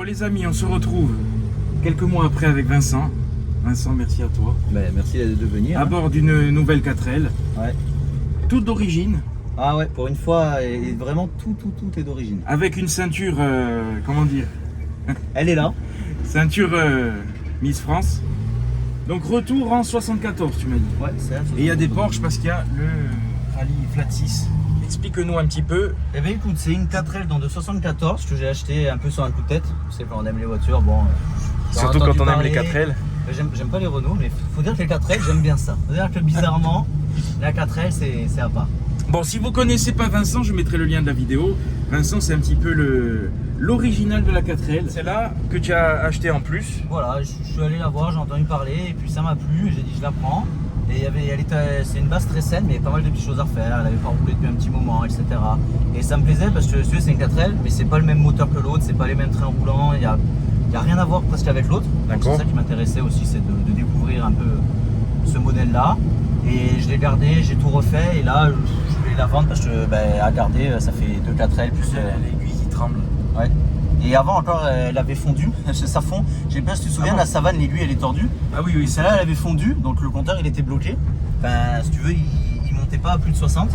les amis, on se retrouve quelques mois après avec Vincent. Vincent, merci à toi. Ben, merci de venir. À bord d'une nouvelle 4L. Ouais. Toute d'origine. Ah ouais, pour une fois, et vraiment tout est d'origine. Avec une ceinture, comment dire, Elle est là. ceinture Miss France. Donc retour en 74, tu m'as dit. Ouais, c'est Et il y a des Porsche parce qu'il y a le Rallye Flat 6. Explique-nous un petit peu. Eh ben écoute, c'est une 4L dans de 74 que j'ai acheté un peu sur un coup de tête. Tu sais, quand on aime les voitures, bon. Surtout quand on aime les 4L. J'aime pas les Renault, mais faut dire que les 4L, j'aime bien ça. Faut dire que bizarrement, la 4L, c'est à part. Bon, si vous connaissez pas Vincent, je mettrai le lien de la vidéo. Vincent, c'est un petit peu l'original de la 4L. C'est là que tu as acheté en plus. Voilà, je suis allé la voir, j'ai entendu parler, et puis ça m'a plu, j'ai dit je la prends. Et c'est une base très saine, mais il y a pas mal de petites choses à refaire. Elle avait pas roulé depuis un petit moment, etc. Et ça me plaisait parce que c'est une 4L, mais c'est pas le même moteur que l'autre, c'est pas les mêmes trains roulants, il y a rien à voir presque avec l'autre. C'est ça qui m'intéressait aussi, c'est de découvrir un peu ce modèle-là. Et je l'ai gardé, j'ai tout refait, et là je voulais la vendre parce que à garder, ça fait 2 4L plus L'aiguille qui tremble. Ouais. Et avant encore, elle avait fondu, ça fond. Je sais pas si tu te souviens, la Savane, l'aiguille elle est tordue. Ah oui, oui. Celle-là elle avait fondu, donc le compteur il était bloqué. Enfin, si tu veux, il montait pas à plus de 60.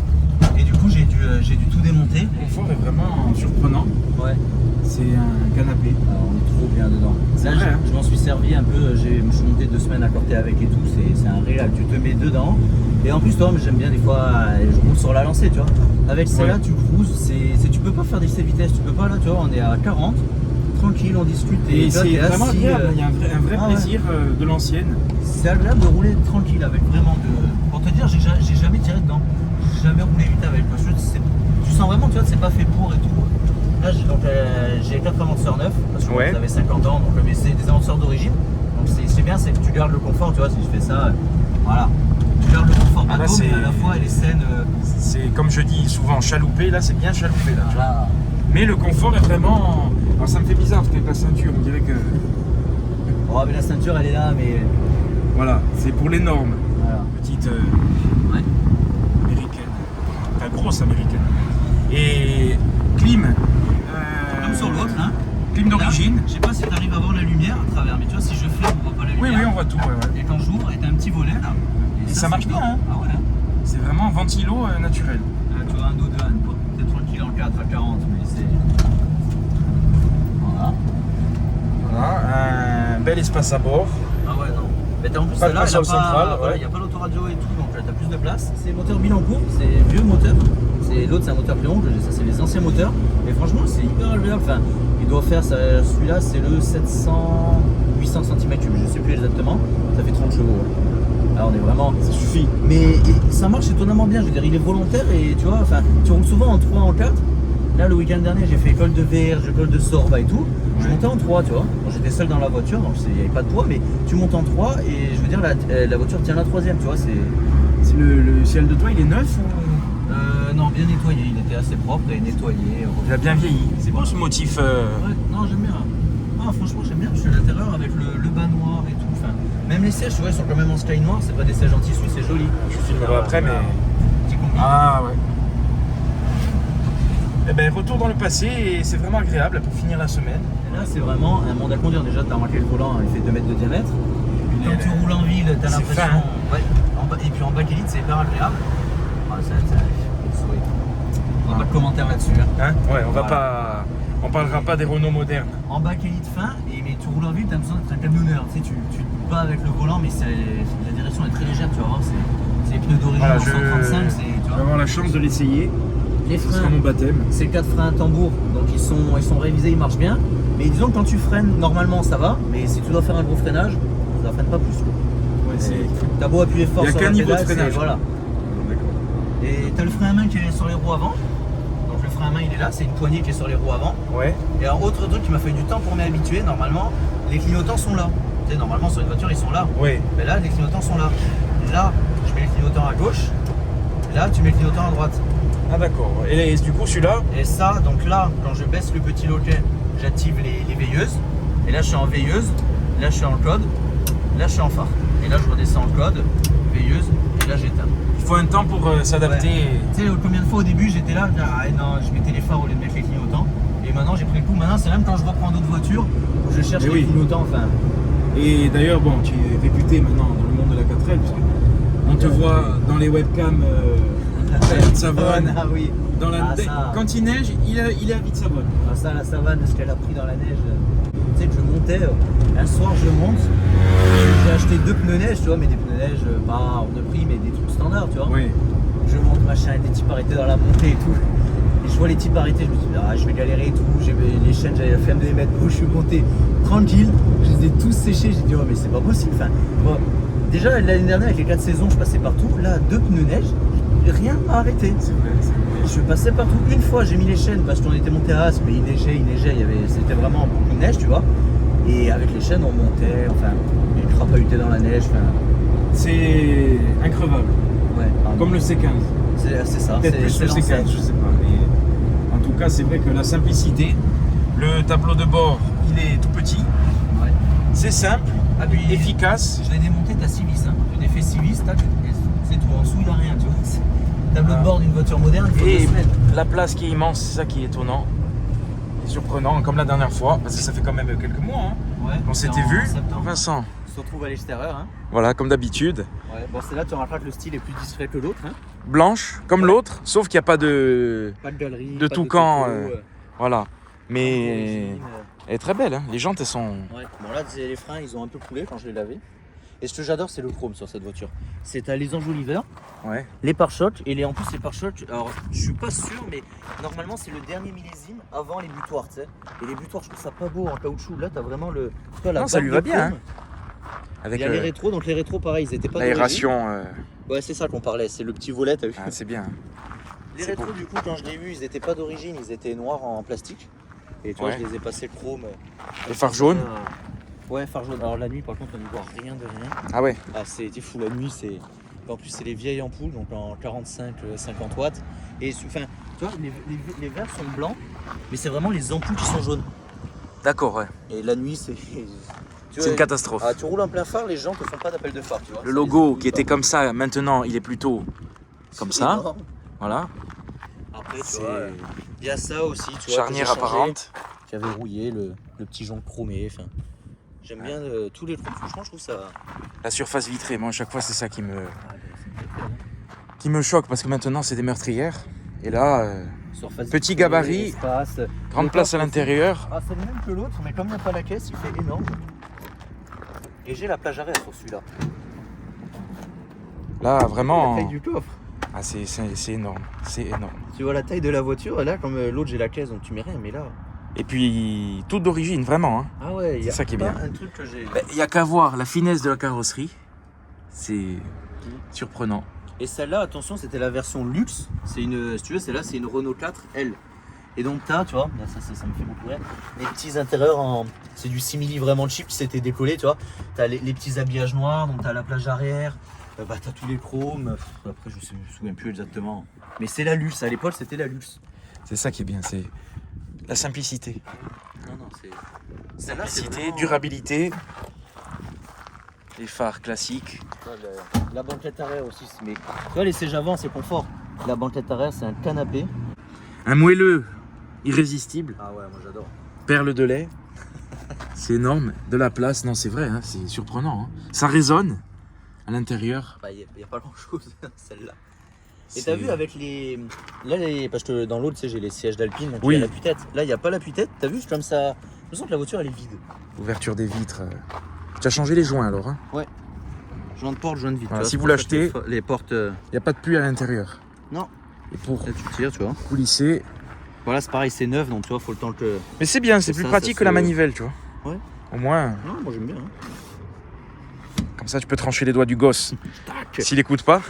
Et du coup, j'ai dû tout démonter. Le confort est vraiment surprenant. Ouais. C'est un canapé. Alors, on est trop bien dedans. Là, vrai, hein. je m'en suis servi un peu. Je me suis monté 2 semaines à corter avec et tout. C'est un réel. Tu te mets dedans. Et en plus, toi, j'aime bien des fois, je roule sur la lancée, tu vois. Avec celle-là, tu cruises. Tu peux pas faire des essais vitesse. Tu peux pas, là, tu vois, on est à 40. Tranquille, on discute. Et toi, c'est t'es vraiment assis, agréable. Il y a un vrai plaisir de l'ancienne. C'est agréable de rouler tranquille avec, vraiment. Pour te dire, j'ai jamais tiré dedans. J'ai jamais roulé vite avec. Parce que tu sens vraiment, tu vois, c'est pas fait pour et tout. Là, j'ai 4 amortisseurs neufs, parce que vous avez 50 ans, donc mais c'est des amortisseurs d'origine. Donc c'est bien, c'est que tu gardes le confort, tu vois, si je fais ça, voilà. Tu gardes le confort bateau, mais à la fois elle est saine. C'est comme je dis souvent, chaloupé, là c'est bien chaloupé là. Voilà. Mais le confort est vraiment. Alors ça me fait bizarre parce qu'avec la ceinture, on dirait que. Oh, mais la ceinture elle est là, mais. Voilà, c'est pour les normes. Voilà. Petite américaine. Enfin, grosse américaine. Et clim. Comme sur l'autre, hein. Clim d'origine. Je sais pas si tu arrives à voir la lumière à travers, mais tu vois, si je flaire, on voit pas la lumière. Oui, on voit tout. Ouais. Et quand j'ouvre, t'as un petit volet là. Et ça marche bien, hein. Ah ouais. C'est vraiment un ventilo naturel. Tu vois, un dos de âne, quoi. T'es tranquille en 4 à 40, mais c'est. Voilà. Voilà, un bel espace à bord. Ah ouais, non. Mais en plus, Pas de là, il console centrale, voilà, ouais. y a pas l'autoradio et tout, donc t'as plus de place. C'est moteur Bilancourt, c'est vieux moteur. L'autre, c'est un moteur Cléon, ça c'est les anciens moteurs. Mais franchement, c'est hyper agréable. Enfin, il doit faire, celui-là, c'est le 800 cm3, je sais plus exactement. Ça fait 30 chevaux. Ouais. Alors on est vraiment. Ça suffit. Mais ça marche étonnamment bien, je veux dire, il est volontaire et tu vois, enfin, tu roules souvent en 3, en 4. Là, le week-end dernier, j'ai fait école de VR, école de Sorba et tout. Je montais en 3, tu vois. Bon, j'étais seul dans la voiture, donc il n'y avait pas de poids, mais tu montes en 3 et je veux dire, la voiture tient la 3e, tu vois. Le ciel de toit, il est neuf ou. Non, bien nettoyé, il était assez propre et nettoyé. Il a bien vieilli. C'est beau ce motif. Ouais, non, j'aime bien. Ah, franchement, j'aime bien. Je suis à l'intérieur avec le bas noir et tout. Enfin, même les sièges, tu vois, ils sont quand même en sky noir. C'est pas des sièges en tissu, c'est joli. Je filmerai après, mais. Petit combi. Ah ouais. Eh ben, retour dans le passé et c'est vraiment agréable pour finir la semaine. Et là, c'est vraiment un monde à conduire. Déjà, tu as remarqué le volant, il fait 2 mètres de diamètre. Et puis, quand tu roules en ville, tu as l'impression. Fin. Ouais. Et puis en bac élite, c'est hyper agréable. Ah, on va pas de commentaires là-dessus. Hein ouais, on parlera pas des Renault modernes. En bac élite fin, mais tu roules en ville, tu as l'impression d'être un camionneur. Tu sais, tu te bats avec le volant, mais la direction est très légère, tu vas voir. C'est les pneus d'origine Voilà, en 135. Tu je vois. vais avoir la chance de l'essayer. Les Ce sera freins, mon baptême. c'est 4 freins à tambour, donc ils sont révisés, ils marchent bien. Mais disons que quand tu freines, normalement ça va, mais si tu dois faire un gros freinage, ça freine pas plus. Ouais, t'as beau appuyer fort sur la qu'un niveau de pédale, freinage. voilà. D'accord. Et t'as le frein à main qui est sur les roues avant. Donc le frein à main il est là, c'est une poignée qui est sur les roues avant. Ouais. Et un autre truc qui m'a fait du temps pour m'y habituer, normalement, les clignotants sont là. Tu sais, normalement sur une voiture ils sont là. Ouais. Mais là, les clignotants sont là. Là, je mets le clignotant à gauche. Là, tu mets le clignotant à droite. Ah d'accord. Et du coup celui-là. Et ça, donc là, quand je baisse le petit loquet, j'active les veilleuses. Et là, je suis en veilleuse. Là, je suis en code. Là, je suis en phare. Et là, je redescends en code, veilleuse. Et là, j'éteins. Il faut un temps pour s'adapter. Ouais. Tu sais, combien de fois au début, j'étais là, non, je mettais les phares au lieu de mettre les clignotants. Et maintenant j'ai pris le coup. Maintenant, c'est même quand je reprends d'autres voitures, je cherche Mais les oui. clignotants. Enfin, Et d'ailleurs, bon, tu es réputé maintenant dans le monde de la 4L, parce on te voit dans les webcams à Savonne. Ah oui. Dans la... Ah, ça. Quand il neige, il est à Savonne. Ah, ça, la savane, ce qu'elle a pris dans la neige. Tu sais que je montais, un soir je monte, j'ai acheté 2 pneus neige, tu vois, mais des pneus neige pas hors de prix, mais des trucs standards, tu vois. Oui. Je monte machin, et des types arrêtés dans la montée et tout. Et je vois les types arrêtés, je me dis, ah, je vais galérer et tout. J'ai les chaînes, j'avais la flemme de les mettre. Je suis monté tranquille, je les ai tous séchés. J'ai dit, oh, mais c'est pas possible. Enfin, bon, déjà l'année dernière, avec les 4 saisons, je passais partout. Là, 2 pneus neige, rien m'a arrêté. C'est vrai, c'est vrai. Je passais partout. Une fois, j'ai mis les chaînes parce qu'on était monté à As, mais il neigeait, c'était vraiment beaucoup de neige, tu vois. Et avec les chaînes, on montait, enfin, il crapahutait dans la neige. Enfin, C'est increvable. ouais, Comme le C15. c'est ça. Peut-être plus le l'ancêtre. C15, je sais pas. Mais en tout cas, c'est vrai que la simplicité, le tableau de bord, il est tout petit. Ouais. C'est simple, Ah, puis, efficace. je l'ai démonté, t'as Civis. Hein. Je l'ai fait Civis, tac, et c'est tout. En dessous, il n'y a rien, tu vois. Tableau de bord d'une voiture moderne, il faut 2 Et semaines. la place qui est immense, c'est ça qui est étonnant. Et surprenant, comme la dernière fois, parce que ça fait quand même quelques mois hein, Ouais, qu'on c'est s'était en vu. septembre. Vincent, On se retrouve à l'extérieur. Hein. voilà, comme d'habitude. Ouais. Bon, c'est là, tu remarqueras que le style est plus discret que l'autre. Hein. Blanche, comme Ouais. l'autre, sauf qu'il n'y a pas de... Pas de galerie, De pas toucan, topo, Voilà. Mais d'origine, elle est très belle, hein. Les jantes, elles sont... Ouais. Bon, là, les freins, ils ont un peu coulé quand je l'ai lavé. Et ce que j'adore, c'est le chrome sur cette voiture. C'est à les enjoliveurs, Ouais. les pare-chocs, et en plus, les pare-chocs, alors je suis pas sûr, mais normalement, c'est le dernier millésime avant les butoirs, tu sais. Et les butoirs, je trouve ça pas beau en caoutchouc. Là, t'as vraiment le. Tu vois, la Non, ça bague lui de va bien, chrome. Avec Il y a les rétros, donc les rétros, pareil, ils étaient pas l'aération. d'origine. Ouais, c'est ça qu'on parlait, c'est le petit volet, t'as vu. Ah, c'est bien. Les c'est rétros, beau. du coup, quand je l'ai vu, ils étaient pas d'origine, ils étaient noirs en plastique. Et toi, Ouais. je les ai passés chrome. Les phares jaunes. Ouais, phare jaune. Alors la nuit, par contre, on n'y voit rien de rien. Ah ouais. Ah, c'était fou, la nuit, c'est. En plus, c'est les vieilles ampoules, donc en 45, 50 watts. Et enfin, tu vois, les verres sont blancs, mais c'est vraiment les ampoules qui sont jaunes. D'accord, ouais. Et la nuit, c'est. C'est une catastrophe. Ah, tu roules en plein phare, les gens te font pas d'appel de phare, tu vois. Le C'est logo les qui était comme ça, maintenant, il est plutôt comme C'est ça. énorme. Voilà. Après, tu C'est vois, il y a ça aussi, tu vois. que charnière j'ai changé, apparente. qui avait rouillé, le petit jonc chromé. Enfin, j'aime bien tous les trucs. Franchement, je trouve ça. La surface vitrée, moi, à chaque fois, c'est ça qui me choque parce que maintenant, c'est des meurtrières. Et là, Surface Petit vitrée, gabarit, espace. grande Le place à coffre l'intérieur. Ah, c'est le même que l'autre, mais comme il n'y a pas la caisse, il fait énorme. Et j'ai la plage arrière sur celui-là. Là, La vraiment, taille du coffre. ah, c'est énorme. C'est énorme. Tu vois la taille de la voiture, et là, comme l'autre, j'ai la caisse, donc tu mets rien, mais là. Et puis, tout d'origine, vraiment. Hein. Ah ouais, il y a C'est ça qui est pas bien. un truc que j'ai. Il n'y a qu'à voir la finesse de la carrosserie. C'est surprenant. Et celle-là, attention, c'était la version luxe. C'est une, si tu veux, celle-là, c'est une Renault 4 L. Et donc t'as, tu vois, là, ça me fait beaucoup rire, les petits intérieurs en, c'est du simili vraiment cheap qui s'était décollé, tu vois. T'as les petits habillages noirs, donc t'as la plage arrière, bah t'as tous les chromes. Après, je me souviens plus exactement. Mais c'est la luxe. À l'époque, c'était la luxe. C'est ça qui est bien, c'est la simplicité. Non, c'est. Celle-là, c'est Simplicité, vraiment- durabilité. Les phares classiques. La banquette arrière aussi, mais tu vois, les sièges avant, c'est confort. La banquette arrière, c'est un canapé. Un moelleux irrésistible. Ah ouais, moi j'adore. Perle de lait. C'est énorme. De la place, non, c'est vrai, hein, c'est surprenant. Hein. Ça résonne à l'intérieur. Bah, il n'y a pas grand-chose dans celle-là. Et C'est- t'as vu avec les. Là, parce que dans l'autre, tu sais, j'ai les sièges d'Alpine, donc Oui. il y a la putette. Là, il n'y a pas la putette. T'as vu, c'est comme ça. Je sens que la voiture, elle est vide. Ouverture des vitres. Tu as changé les joints alors. Hein. Joint de porte, joint de vitre. Voilà, tu vois, si c'est vous pour ça l'achetez- que les portes. Il n'y a pas de pluie à l'intérieur. Non. Et pour Là, tu tires, tu vois. coulisser. Voilà, c'est pareil, c'est neuf, donc tu vois, faut le temps que. Mais c'est bien, c'est Et plus ça, pratique ça que la se- manivelle, tu vois. Ouais. Au moins, Non, moi j'aime bien. Hein. comme ça, tu peux trancher les doigts du gosse. Tac. S'il écoute pas.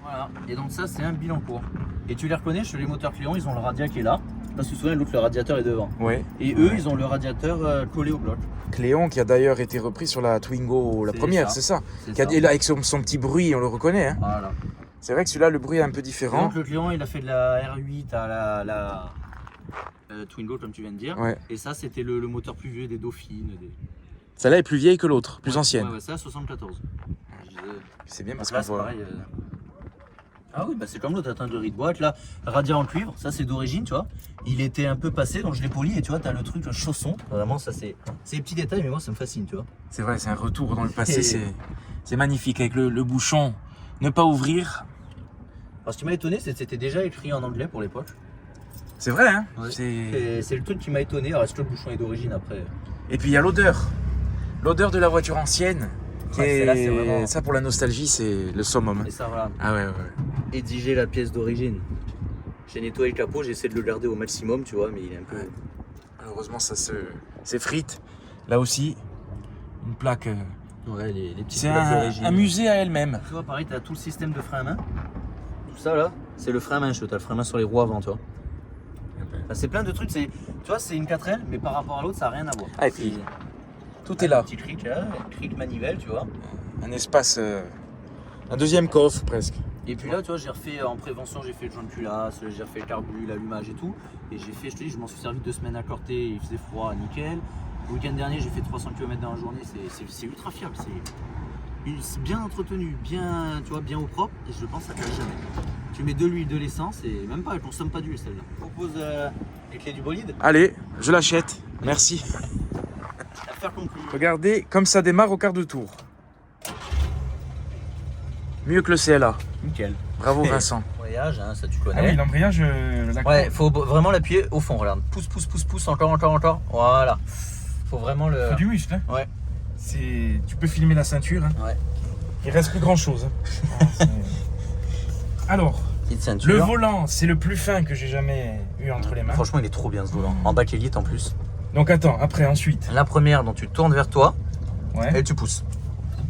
Voilà, et donc ça, c'est un bilan court. Et tu les reconnais, chez les moteurs Cléon, ils ont le radiateur qui est là. Parce que souvent, l'autre, le radiateur est devant. Ouais. Et eux, ils ont le radiateur collé au bloc. Cléon qui a d'ailleurs été repris sur la Twingo, la C'est première, ça. c'est ça. C'est Qui a, ça. et là, avec son petit bruit, on le reconnaît. Hein. Voilà. C'est vrai que celui-là, le bruit est un peu Et différent. donc le Cléon, il a fait de la R8 à la Twingo, comme tu viens de dire. Ouais. Et ça, c'était le moteur plus vieux des Dauphines. Celle-là est plus vieille que l'autre, plus Ouais, ancienne. Ouais, ouais, ça, 74. Je disais, C'est bien parce là, qu'on c'est voit. pareil. Ah oui, bah c'est comme l'autre atteindre de boîte là, radiateur en cuivre, ça c'est d'origine, tu vois. Il était un peu passé, donc je l'ai poli et tu vois, t'as le truc, le chausson. Vraiment, ça c'est des petits détails, mais moi ça me fascine, tu vois. C'est vrai, c'est un retour dans le passé, c'est magnifique avec le bouchon. Ne pas ouvrir. Alors ce qui m'a étonné, c'est que c'était déjà écrit en anglais pour l'époque. C'est vrai, hein. Ouais. C'est... C'est le truc qui m'a étonné. Alors est-ce que le bouchon est d'origine après? Et puis il y a l'odeur. L'odeur de la voiture ancienne. Celle-là, c'est vraiment... Ça, pour la nostalgie, c'est le summum. Et ça, voilà. Ah ouais. Exiger la pièce d'origine. J'ai nettoyé le capot, j'essaie de le garder au maximum, tu vois, mais il est un peu... Ouais. Malheureusement, ça s'effrite. Là aussi, une plaque. Ouais, les petites C'est plaques d'origine. un musée à elle-même. Tu vois, pareil, tu as tout le système de frein à main. Tout ça là, c'est le frein à main. Tu as le frein à main sur les roues avant, tu vois. Enfin, c'est plein de trucs. Tu vois, c'est une 4L, mais par rapport à l'autre, ça n'a rien à voir. Ah, et puis, tout est là. Un petit cric là, un cric manivelle, tu vois. Un espace, un deuxième coffre presque. Et puis là, tu vois, j'ai refait en prévention, j'ai fait le joint de culasse, j'ai refait le carbu, l'allumage et tout. Et j'ai fait, je te dis, je m'en suis servi 2 semaines à Corté, il faisait froid, nickel. Le week-end dernier, j'ai fait 300 km dans la journée, c'est ultra fiable. C'est bien entretenu, bien, tu vois, bien au propre, et je pense que ça casse jamais. Tu mets de l'huile, de l'essence, et même pas, elle consomme pas d'huile celle-là. Je propose les clés du bolide. Allez, je l'achète. Merci. Affaire conclue. Regardez comme ça démarre au quart de tour. Mieux que le CLA. Nickel. Bravo Vincent. Voyage, hein, ça tu connais. Ah oui, l'embrayage, Ouais, faut vraiment l'appuyer au fond, regarde. Pousse, encore. Voilà. Faut vraiment le... Faut du muscle, hein. Ouais. Tu peux filmer la ceinture, hein. Ouais. Il reste plus grand chose. Alors, Petite ceinture. le volant, c'est le plus fin que j'ai jamais eu entre les mains. Franchement, il est trop bien ce volant. En bakélite en plus. Donc attends, après, ensuite. La première, dont tu tournes vers toi Ouais. et tu pousses.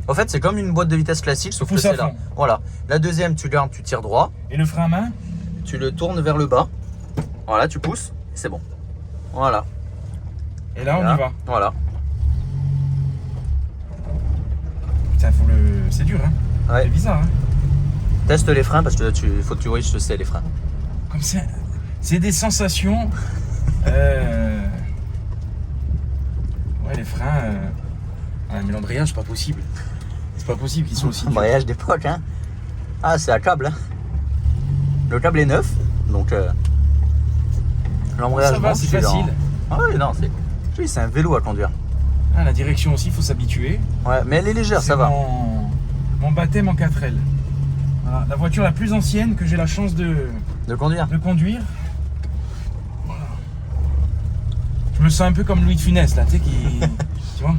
En fait, c'est comme une boîte de vitesse classique, sauf que pousse à c'est là. fond. Voilà. La deuxième, tu gardes, tu tires droit, Et le frein à main? tu le tournes vers le bas. Voilà, tu pousses, et c'est bon. Voilà. Et là, on Là, y va. Voilà. Putain, c'est dur, hein. Ouais. C'est bizarre, hein. Teste les freins parce que faut que tu vois, je sais les freins. Comme c'est des sensations. Ouais, les freins. Ouais, mais l'embrayage, c'est pas possible. C'est pas possible qu'ils soient aussi. durs. Embrayage d'époque, hein. Ah, c'est à câble, hein. Le câble est neuf, donc l'embrayage Ça va, monte, c'est tu es dans- facile. Ah oui, non, c'est un vélo à conduire. Ah, la direction aussi, il faut s'habituer. Ouais, mais elle est légère, ça C'est va. mon baptême en 4L. Voilà, la voiture la plus ancienne que j'ai la chance de De conduire. Voilà. Je me sens un peu comme Louis de Funès, là, tu sais, qui. Tu vois?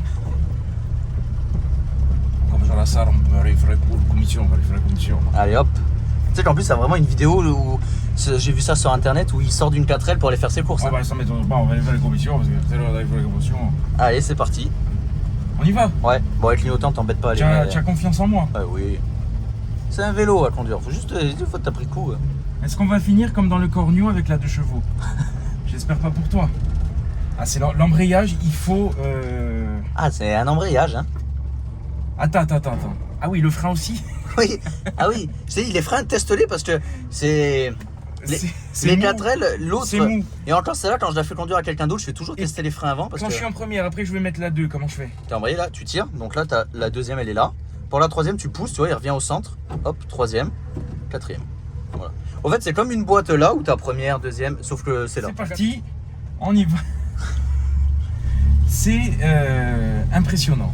Comme sur la salle, on va aller faire la commission, Allez hop. Tu sais qu'en plus, il y a vraiment une vidéo où j'ai vu ça sur internet où il sort d'une 4L pour aller faire ses courses. On hein. va s'en mettre on va aller faire la commission parce que c'est l'heure d'aller faire la commission. Allez, c'est parti. On y va? Ouais, bon, avec clignotant, t'embête pas. Tu as confiance en moi? Ouais, oui. C'est un vélo à conduire. Faut juste. Faut que t'as pris le coup. Est-ce qu'on va finir comme dans le Cornio avec la 2 chevaux? J'espère pas pour toi. Ah, c'est l'embrayage, il faut. Ah, c'est un embrayage, hein. Attends. Ah oui, le frein aussi? Oui. Ah oui. Je sais, les freins, teste-les parce que c'est. C'est Les mou. 4L, l'autre. C'est mou. Et encore, celle-là, quand je la fais conduire à quelqu'un d'autre, je fais toujours tester les freins avant parce Quand que. je suis en première, après je vais mettre la 2, comment je fais? T'es embrayé là, tu tires. Donc là, la deuxième, elle est là. Pour la troisième, tu pousses, tu vois, il revient au centre. Hop, troisième, quatrième. Voilà. En fait, c'est comme une boîte là où t'as première, deuxième, sauf que c'est là. C'est parti, on y va. C'est impressionnant.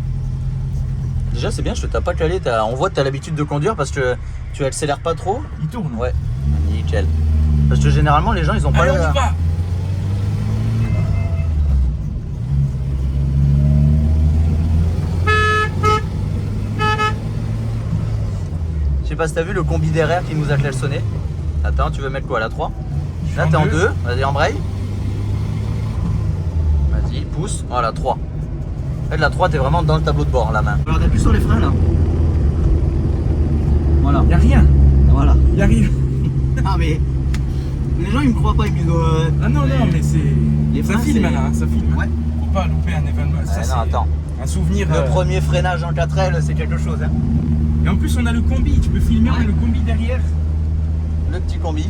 Déjà, c'est bien, je t'ai pas calé. On voit que t'as l'habitude de conduire parce que tu accélères pas trop. Il tourne. Ouais, nickel. Parce que généralement, les gens, ils ont pas Allez, on y l'air. va. Je sais pas si t'as vu le combi derrière qui nous a klaxonné. Attends, tu veux mettre quoi, la 3? Là, t'es en 2. Vas-y, embraye. Vas-y, pousse. Voilà, 3. En fait, la 3, t'es vraiment dans le tableau de bord, la main. Alors, t'appuies sur les freins, là. Voilà. Y'a rien. Voilà. Y'a rien. Ah, mais les gens, ils me croient pas, ils me disent. Ah non, mais c'est. Les Ça freins, filme c'est- là, ça filme. Ouais. Faut pas louper un événement. Ça, non, c'est attends. un souvenir. Le premier freinage en 4L, c'est quelque chose, hein. Et en plus, on a le combi. Tu peux filmer Ouais. le combi derrière. Le petit combi.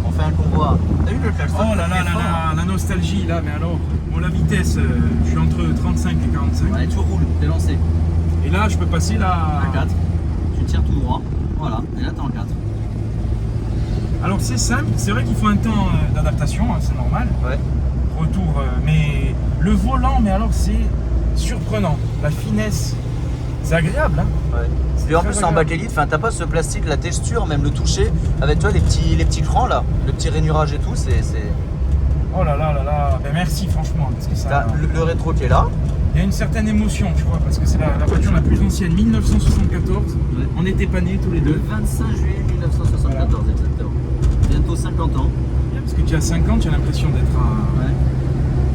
On fait un convoi. T'as vu le klaxon? Oh là là C'est là fort. là, la nostalgie là, mais alors. Bon, la vitesse, je suis entre 35 et 45. Allez, tu roules, t'es lancé. Et là, je peux passer la. À 4. Tu tires tout droit. Voilà, et là t'es en 4. Alors c'est simple, c'est vrai qu'il faut un temps d'adaptation, hein, c'est normal. Ouais. Retour, mais le volant, mais alors c'est surprenant. La finesse, c'est agréable. Hein. Ouais. Et en plus c'est en bakélite, enfin t'as pas ce plastique, la texture, même le toucher, avec toi les petits crans là, le petit rainurage et tout, c'est... Oh là là là là, ben merci franchement, parce que ça... T'as le rétro qui est là. Il y a une certaine émotion, tu vois, parce que c'est la voiture la plus ancienne, 1974. Ouais. On était pas nés tous les Le deux. 25 juillet 1974 exactement. Bientôt 50 ans. Parce que tu as 50, tu as l'impression d'être à Ouais.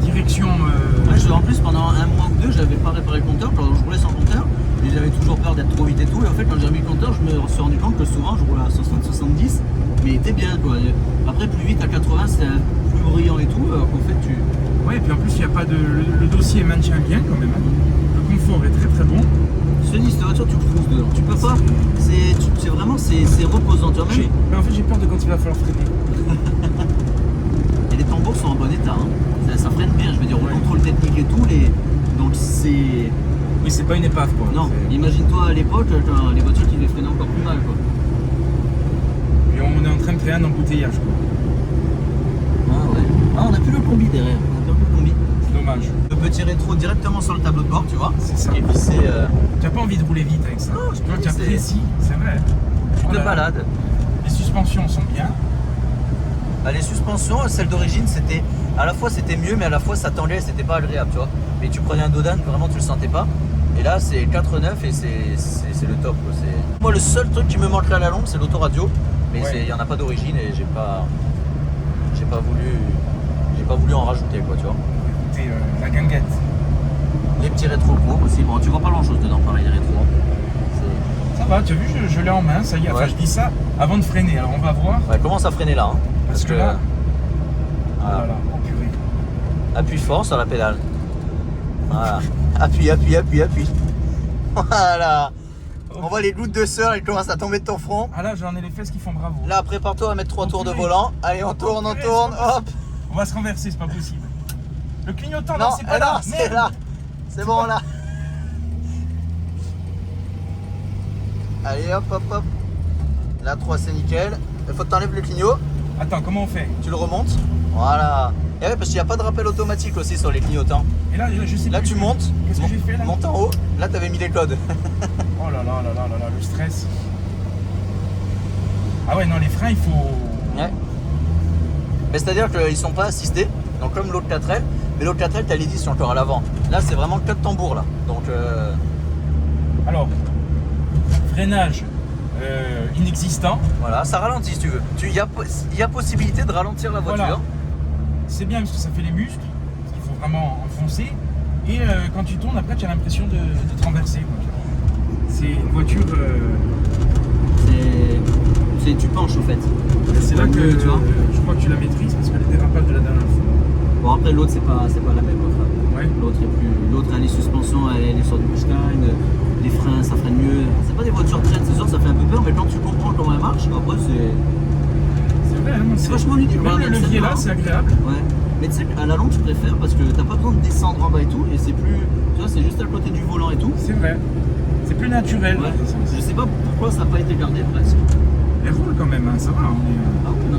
direction... Ouais, en plus pendant un mois ou deux j'avais pas réparé le compteur, alors je roulais sans compteur et j'avais toujours peur d'être trop vite et tout, et en fait quand j'ai remis le compteur je me suis rendu compte que souvent je roulais à 60-70 mais il était bien quoi. Et après plus vite à 80 c'était plus bruyant et tout, alors qu'en fait tu... Ouais, et puis en plus il n'y a pas de... Le dossier maintient bien quand même. Hein. Le confort est très très bon. Je te dis, cette voiture tu cruises dedans, tu peux pas, c'est vraiment c'est reposant, tu vois même. Mais en fait j'ai peur de quand il va falloir freiner. Et les tambours sont en bon état, hein. Ça freine bien, je veux dire, au contrôle technique et tout, donc c'est... Oui, c'est pas une épave quoi. Non, imagine-toi à l'époque, les voitures qui les freinaient encore plus mal quoi. Et on est en train de créer un embouteillage quoi. Ah ouais. Ah, on a plus le combi derrière, on a plus le combi. C'est dommage. Le petit rétro directement sur le tableau de bord, tu vois. C'est ça. Et puis c'est... Tu n'as pas envie de rouler vite avec ça. Non, je te Toi, dis, tu apprécies, c'est vrai. tu te Voilà. balades. Les suspensions sont bien. Bah, les suspensions, celles d'origine, c'était... À la fois c'était mieux, mais à la fois ça tendait, c'était pas agréable, tu vois. Mais tu prenais un Dodan, vraiment tu le sentais pas. Et là c'est 4.9 et c'est le top quoi. Moi le seul truc qui me manquerait à la longue c'est l'autoradio. Mais Ouais. il n'y en a pas d'origine et j'ai pas voulu en rajouter quoi, tu vois. Écoutez, la guinguette. Les petits rétro courts aussi, bon tu vois pas grand chose dedans pareil les rétros. Ça va, tu as vu, je l'ai en main, ça y est. Enfin, Ouais. je dis ça avant de freiner. Alors on va voir. Ouais, commence à freiner là, hein. Parce que là, Voilà. voilà, oh purée. Appuie fort sur la pédale. Voilà. Appuie. Voilà. On voit les gouttes de sueur, elles commencent à tomber de ton front. Ah là, j'en ai les fesses qui font bravo. Là, prépare-toi à mettre 3 tours de purée. volant. Allez, on tourne, purée, hop. On va se renverser, c'est pas possible. Le clignotant, Non, non, c'est pas là. c'est Merde. là. C'est bon, là. Allez, hop. Là, 3, c'est nickel. Il faut que tu enlèves le clignot. Attends, comment on fait? Tu le remontes. Voilà. Et ouais, parce qu'il n'y a pas de rappel automatique aussi sur les clignotants. Et là, je sais Là, plus. tu montes. Qu'est-ce que j'ai fait là? Monte en haut. Là, tu avais mis les codes. Oh là là là là là là, le stress. Ah ouais, non, les freins, il faut... Ouais. Mais c'est-à-dire qu'ils sont pas assistés, donc comme l'autre 4L, mais l'autre 4L, t'as les 10 encore à l'avant. Là, c'est vraiment 4 tambours là. Donc, Alors, freinage inexistant. voilà, ça ralentit si tu veux. Il y a possibilité de ralentir la voiture. Voilà. C'est bien parce que ça fait les muscles, parce qu'il faut vraiment enfoncer. Et quand tu tournes, après, tu as l'impression de te renverser. C'est une voiture... Tu penches au fait. c'est là que tu vois. je crois que tu la maîtrises parce que les dérapages de la dernière fois. Bon, après, l'autre, c'est pas la même. Ouais. L'autre, elle est suspension, elle est sur du pushline, les freins, ça freine mieux. C'est pas des voitures traînes, c'est sûr, ça fait un peu peur, mais quand tu comprends comment elle marche, après, C'est vrai, hein, c'est vachement ludique. Même le levier là, c'est agréable. Ouais. Mais tu sais qu'à la longue, je préfère parce que t'as pas besoin de descendre en bas et tout, et c'est plus. Tu vois, c'est juste à côté du volant et tout. C'est vrai. C'est plus naturel. Ouais. Je sais pas pourquoi ça n'a pas été gardé presque. Elle roule quand même, hein, ça va. On est, Ah oui, non,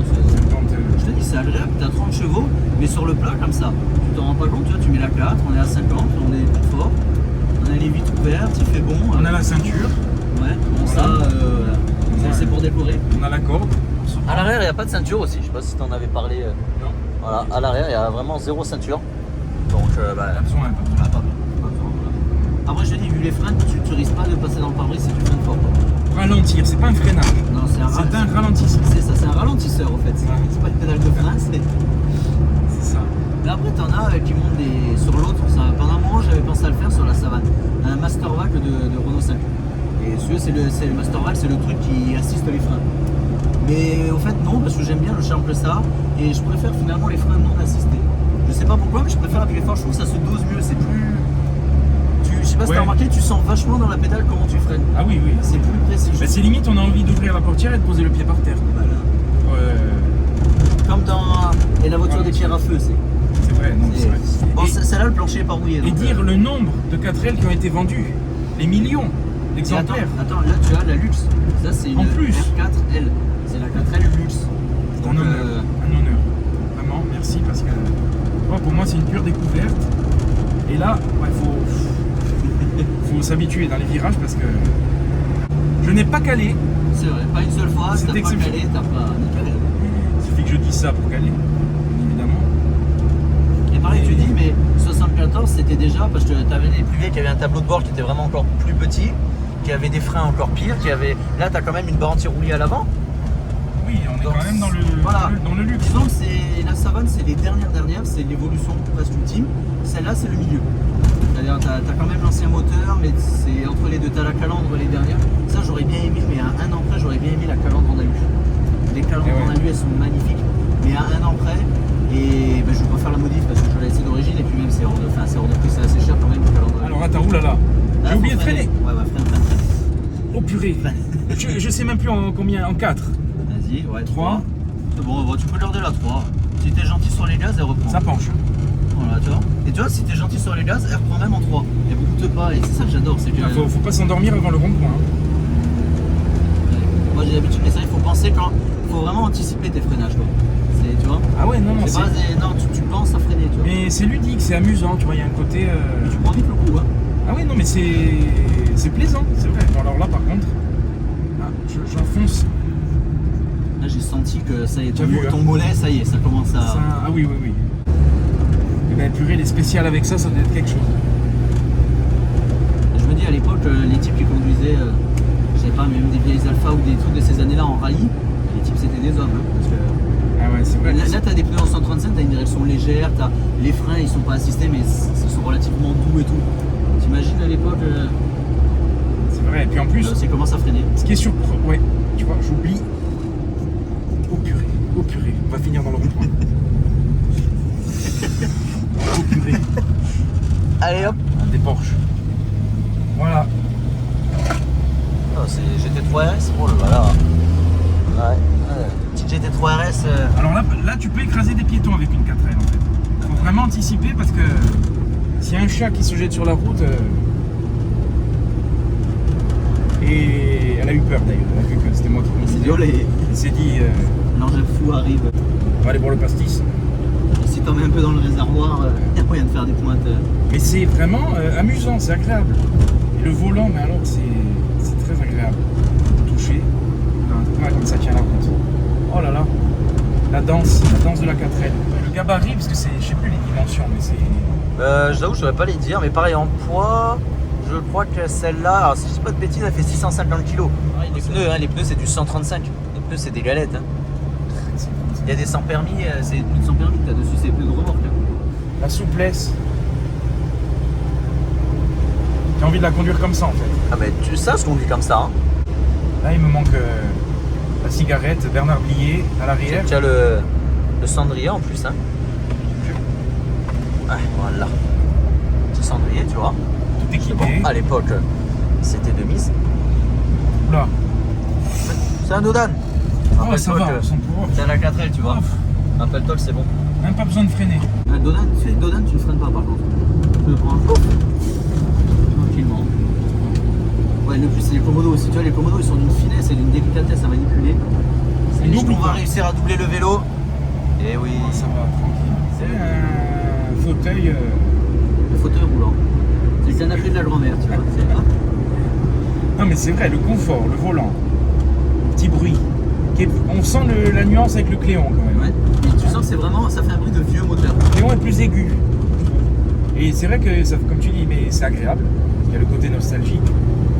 je te dis, c'est agréable, t'as 30 chevaux, mais sur le plat comme ça, tu t'en rends pas compte, tu vois, tu mets la 4, on est à 50, on est plus fort, on a les vitres ouvertes, il fait bon. on a la ceinture, Ouais, bon Voilà. ça, Ouais. c'est pour décorer. on a la corde. À l'arrière, il n'y a pas de ceinture aussi, je sais pas si t'en avais parlé. Non, Voilà, à l'arrière, il y a vraiment 0 ceinture. Donc, pas besoin. pas besoin, voilà. Après, je te dis, vu les freins, tu risques pas de passer dans le pare-brise si tu freines fort. Quoi. Ralentir, c'est pas un freinage. Non, c'est un ralentisseur. C'est ça, c'est un ralentisseur en fait. Ouais. C'est pas une pédale de frein, c'est. C'est ça. Mais après, t'en as qui montent sur l'autre. Pendant un moment, j'avais pensé à le faire sur la Savane. Un Mastervac de Renault 5. Et celui-là, c'est le Mastervac, c'est le truc qui assiste les freins. Mais au fait, non, parce que j'aime bien le charme que ça. Et je préfère finalement les freins non assistés. Je sais pas pourquoi, mais je préfère appuyer fort. Je trouve que ça se dose mieux. C'est plus. Je sais pas si Ouais. t'as remarqué, tu sens vachement dans la pédale comment tu freines. Ah oui, oui. C'est plus précis. Mais c'est limite, on a envie d'ouvrir la portière et de poser le pied par terre. Voilà. Comme dans. Et la voiture des pierres à feu, c'est. C'est vrai, non, c'est vrai. Bon, Et- celle-là, le plancher est pas rouillé. Et donc, dire le nombre de 4L qui ont été vendus, les millions. exemplaire. Attends, là tu as la Luxe. Ça c'est une En plus. R4L. C'est la 4L Luxe. C'est un honneur. Un honneur. Vraiment, merci parce que moi, pour moi, c'est une pure découverte. Et là, faut s'habituer dans les virages parce que je n'ai pas calé. C'est vrai, pas une seule fois, C'est t'as pas exceptionnel. calé, t'as pas calé. Il suffit que je dise ça pour caler, évidemment. Et pareil, tu dis, mais 74 c'était déjà parce que t'avais des plus vieilles qui avaient un tableau de bord qui était vraiment encore plus petit, qui avait des freins encore pires, qui avait. Là, t'as quand même une barre anti-roulis à l'avant. Oui, on est Donc, quand même dans le, voilà. dans le luxe. Disons que la Savane, c'est les dernières, c'est l'évolution presque ultime. Celle-là, c'est le milieu. C'est-à-dire, t'as quand même l'ancien moteur, mais c'est entre les deux, t'as la calandre les dernières. Ça, j'aurais bien aimé, mais à un an près, j'aurais bien aimé la calandre en alu. Les calandres en alu, elles sont magnifiques, mais à un an près, et ben, je vais pas faire la modif parce que je l'ai laissé d'origine, et puis même, c'est hors de prix, c'est assez cher quand même, une calandre. Alors attends, oulala, j'ai oublié de freiner. Ouais, freine. Oh purée, je sais même plus en combien, en 4. Vas-y, ouais, 3. C'est bon, tu peux leur de la 3. Si t'es gentil sur les gaz, elle reprend. Ça penche. Voilà, tu vois. Et tu vois, si t'es gentil sur les gaz, elle reprend même en 3. Elle boucle pas, et c'est ça que j'adore. C'est que. Faut pas s'endormir avant le rond-point. Moi j'ai l'habitude, mais ça, il faut penser quand. Il faut vraiment anticiper tes freinages, quoi. Tu vois. Ah ouais, non, C'est pas non, tu penses à freiner, tu vois. Mais c'est ludique, c'est amusant, tu vois, il y a un côté. Mais tu prends vite le coup, hein. Ah oui, non, mais c'est plaisant, c'est vrai. Alors là, par contre, j'enfonce. Là, j'ai senti que ça y est, ton hein. mollet, ça y est, ça commence à. Ah oui. Et ben purée, les spéciales avec ça, ça doit être quelque chose. Je me dis à l'époque, les types qui conduisaient, je sais pas, même des vieilles Alpha ou des trucs de ces années-là en rallye, les types c'était des hommes. Hein, parce que... Ah ouais, c'est vrai. Là, t'as des pneus en 135, t'as une direction légère, les freins ils sont pas assistés, mais ils sont relativement doux et tout. T'imagines à l'époque. C'est vrai, et puis en plus. C'est comment ça freiner. Ce qui est surprenant, ouais, tu vois, j'oublie. Oh purée, on va finir dans le rond-point. Oh purée. Allez hop. Des Porsche. Voilà. Oh, c'est GT3 RS, oh là là. Ouais. Petite GT3 RS. Alors là, tu peux écraser des piétons avec une 4L en fait. Faut vraiment anticiper parce que s'il y a un chat qui se jette sur la route. Et elle a eu peur d'ailleurs, elle a vu que c'était moi qui conduisais. Elle s'est dit. L'engin fou arrive. On va aller boire le pastis. Et si t'en mets un peu dans le réservoir, il y a moyen de faire des pointes. Mais c'est vraiment amusant, c'est agréable. Et le volant, mais alors c'est très agréable. Toucher. Ah, comme ça tient la route. Oh là là. La danse de la 4L. Le gabarit, parce que c'est, je sais plus les dimensions, mais c'est. Je t'avoue, je saurais pas les dire, mais pareil en poids, je crois que celle-là, alors si je dis pas de bêtises, elle fait 650 kg. Les pneus c'est du 135. Les pneus c'est des galettes. Hein. Il y a des sans permis, c'est plus de sans permis que t'as dessus, c'est plus de remorque. La souplesse. J'ai envie de la conduire comme ça en fait. Ah mais tu sais ce qu'on dit comme ça. Hein. Là il me manque la cigarette, Bernard Blier à l'arrière. Tu as le cendrier en plus. Hein. Ouais, voilà. Petit cendrier, tu vois. Tout équipé. Bon, à l'époque, c'était de mise. Oula. C'est un Dodan. Oh ça va, sans pouvoir. C'est la 4L, tu vois. Rappelle-toi que c'est bon. Même pas besoin de freiner. Un Dodan, tu ne freines pas par contre. Tu le prends tranquillement. Ouais, le plus c'est les commodos aussi. Tu vois, les commodos ils sont d'une finesse et d'une délicatesse à manipuler. On va réussir à doubler le vélo. Et oui. Oh, ça va, tranquille. C'est un fauteuil. Le fauteuil roulant. C'est le canapé de la grand-mère, tu vois. Non, mais c'est vrai, le confort, le volant, le petit bruit. On sent la nuance avec le Cléon quand même. Ouais. Et tu sens que c'est vraiment, ça fait un bruit de vieux moteur. Le Cléon est plus aigu. Et c'est vrai que, ça, comme tu dis, mais c'est agréable. Il y a le côté nostalgique,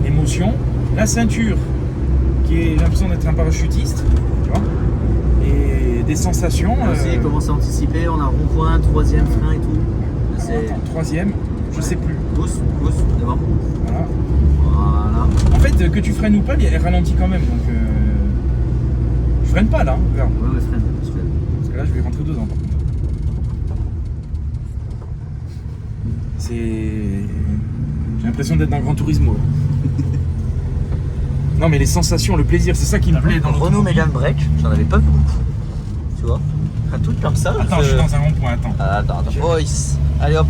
l'émotion, la ceinture qui est l'impression d'être un parachutiste, tu vois. Et des sensations. Aussi, il commence à anticiper, on a rond-point, troisième frein et tout. Attends, troisième, je sais plus. Gauche, d'abord. Voilà. Voilà. En fait, que tu freines ou pas, elle ralentit quand même. Donc, je freine pas là, hein, regarde. Ouais, freine. Parce que là, je vais rentrer dedans par contre. J'ai l'impression d'être dans Gran Turismo. Non, mais les sensations, le plaisir, c'est ça qui me plaît dans le Renault Mégane Break, j'en avais pas beaucoup. Tu vois, un truc comme ça. Attends, je suis dans un rond-point, attends. Attends. Oh, allez hop.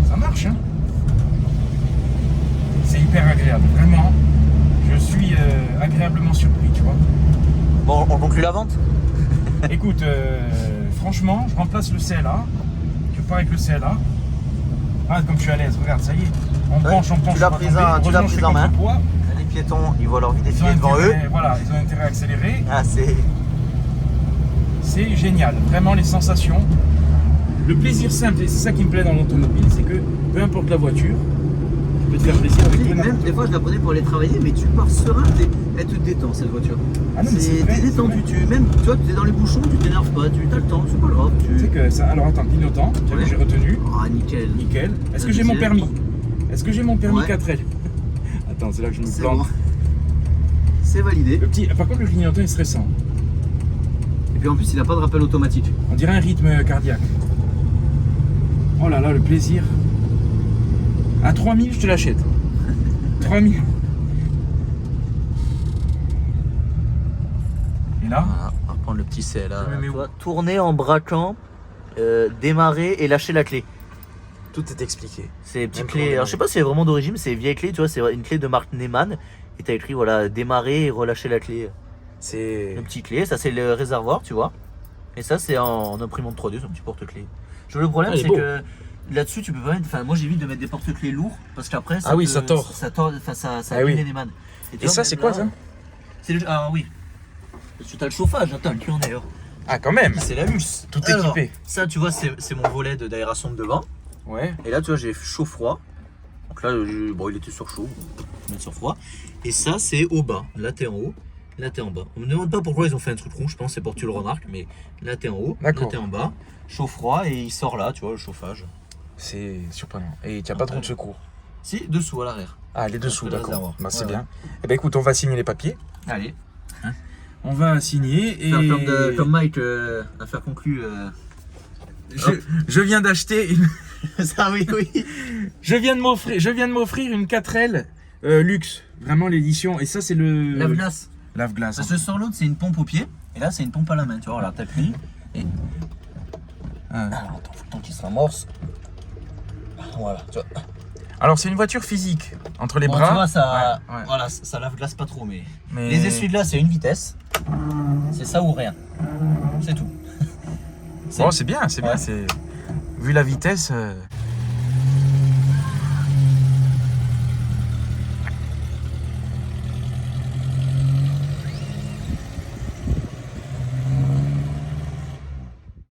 Ça marche, hein. C'est hyper hyper agréable. Vraiment, je suis agréablement surpris, tu vois. Bon, on conclut la vente. Écoute, franchement, je remplace le CLA. Je pars avec le CLA. Ah, comme je suis à l'aise, regarde, ça y est. On penche, on penche. Tu l'as prise en main. Poids. Les piétons, ils voient leur vie Ils ont défiler devant eux. intérêt, voilà, ils ont intérêt à accélérer. Ah, C'est génial, vraiment les sensations. Le plaisir simple, et c'est ça qui me plaît dans l'automobile, c'est que peu importe la voiture, tu peux te faire plaisir avec tout. Même des fois, je la prenais pour aller travailler, mais tu pars serein, elle te détend cette voiture. Ah non, mais c'est vrai, t'es détendu, même, tu vois, tu es dans les bouchons, tu t'énerves pas, tu as le temps, c'est pas grave. Tu sais que ça. Alors attends, clignotant, tu vois, j'ai retenu. Ah, nickel. Nickel. Est-ce que j'ai mon permis? Est-ce que j'ai mon permis Ouais. 4L? Attends, c'est là que je me C'est plante. bon. C'est validé. Par contre, le clignotant est stressant. Et puis en plus, il n'a pas de rappel automatique. On dirait un rythme cardiaque. Oh là là, le plaisir. À 3000, je te l'achète. 3000. Et là, Voilà, on va prendre le petit CLA. Je me mets où? Tourner en braquant, démarrer et lâcher la clé. tout est expliqué. C'est des petites Même clés. pour Alors je sais pas si c'est vraiment d'origine, mais c'est une vieille clé, tu vois, c'est une clé de marque Neumann. Et t'as écrit voilà, démarrer et relâcher la clé. C'est. Une petite clé, ça c'est le réservoir, tu vois. Et ça c'est en imprimante 3D, c'est un petit porte-clés. Le problème Ah, il est c'est beau. que là-dessus tu peux pas mettre. Enfin, moi j'évite de mettre des porte-clés lourds parce qu'après ça. Ah oui, ça tord. Ça tord, enfin ça Ah abîme oui. les Neumann. tu Et vois, ça, même c'est quoi là, ça? C'est le. Ah oui. Parce que t'as le chauffage, attends, le client d'ailleurs. Ah, quand même. C'est la luce. Tout Alors, équipé. Ça, tu vois, c'est mon volet d'aération de devant. Ouais. Et là, tu vois, j'ai chaud-froid. Donc là, bon, il était sur chaud. On met sur froid. Et ça, c'est au bas. Là, t'es en haut. Là, t'es en bas. On me demande pas pourquoi ils ont fait un truc rond. Je pense que c'est pour que tu le remarques. Mais là, t'es en haut. Là, D'accord. t'es en bas. Chaud-froid. Et il sort là, tu vois, le chauffage. C'est surprenant. Et il n'y a pas trop de secours. Si, dessous, à l'arrière. Ah, les dessous, Le d'accord. réservoir. Bah, c'est Ouais, bien. Eh ben écoute, on va signer les papiers. Allez. On va signer et. Faire comme Mike, affaire conclue. Je viens d'acheter une. Ça, oui, oui. Je viens de m'offrir une 4L luxe, vraiment l'édition. Et ça, c'est le Lave-glace. lave-glace. Parce que sur l'autre, c'est une pompe au pied. Et là, c'est une pompe à la main. Tu vois, là, t'appuies. Et. Ah. Alors, attends, faut le temps qu'il se ramorce. Voilà, tu vois. Alors, c'est une voiture physique entre les Bon, bras. tu vois, ça, Ouais, ouais. voilà, ça lave-glace pas trop, mais... Mais- Les essuie-glaces, c'est une vitesse. C'est ça ou rien. C'est tout. Bon, c'est bien, c'est bien. Ouais. C'est vu la vitesse.